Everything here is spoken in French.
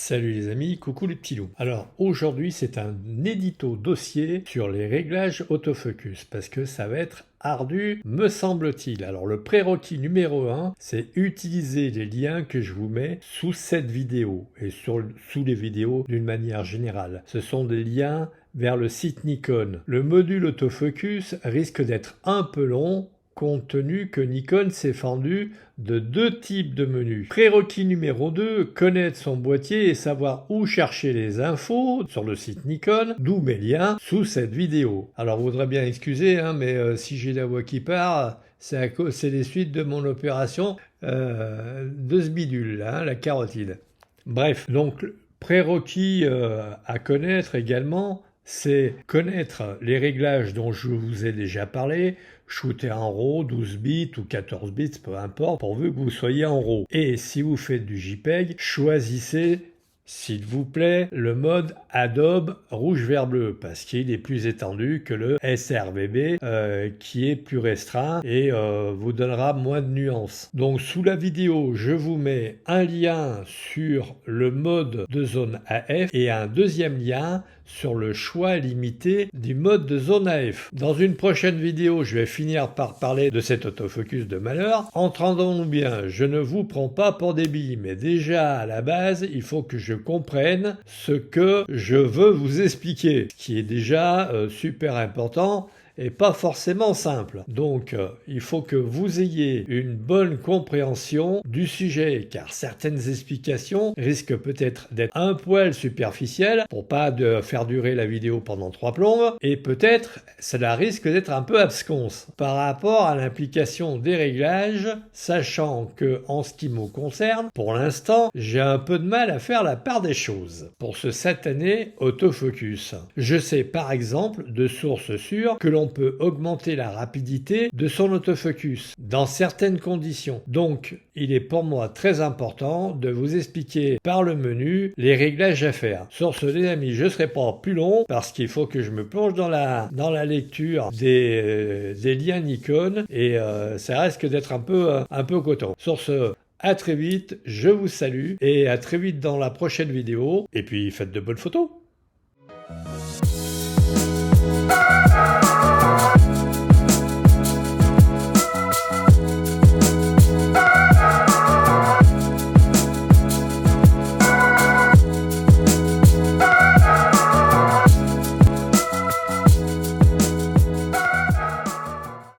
Salut les amis, coucou les petits loups. Alors aujourd'hui c'est un édito dossier sur les réglages autofocus parce que ça va être ardu me semble-t-il. Alors le prérequis numéro 1 c'est utiliser les liens que je vous mets sous cette vidéo et sous les vidéos d'une manière générale. Ce sont des liens vers le site Nikon. Le module autofocus risque d'être un peu long compte tenu que Nikon s'est fendu de deux types de menus. Prérequis numéro 2, connaître son boîtier et savoir où chercher les infos sur le site Nikon, d'où mes liens sous cette vidéo. Alors vous voudrez bien excuser, mais si j'ai la voix qui part, c'est les suites de mon opération de ce bidule, là, la carotide. Bref, donc prérequis à connaître également, c'est connaître les réglages dont je vous ai déjà parlé, shooter en RAW, 12 bits ou 14 bits, peu importe, pourvu que vous soyez en RAW. Et si vous faites du JPEG, choisissez, s'il vous plaît, le mode Adobe rouge vert bleu parce qu'il est plus étendu que le sRGB qui est plus restreint et vous donnera moins de nuances. Donc sous la vidéo, je vous mets un lien sur le mode de zone AF et un deuxième lien sur le choix limité du mode de zone AF. Dans une prochaine vidéo, je vais finir par parler de cet autofocus de malheur. Entendons-nous bien, je ne vous prends pas pour des billes, mais déjà à la base, il faut que je comprenne ce que je veux vous expliquer, ce qui est déjà super important et pas forcément simple. Donc il faut que vous ayez une bonne compréhension du sujet car certaines explications risquent peut-être d'être un poil superficielles pour pas faire durer la vidéo pendant 3 plombes et peut-être cela risque d'être un peu absconce par rapport à l'implication des réglages, sachant que en ce qui me concerne, pour l'instant, j'ai un peu de mal à faire la part des choses pour ce satané autofocus. Je sais par exemple de sources sûres que l'on peut augmenter la rapidité de son autofocus dans certaines conditions. Donc, il est pour moi très important de vous expliquer par le menu les réglages à faire. Sur ce, les amis, je ne serai pas plus long parce qu'il faut que je me plonge dans la lecture des liens Nikon et ça risque d'être un peu coton. Sur ce, à très vite, je vous salue et à très vite dans la prochaine vidéo et puis faites de bonnes photos.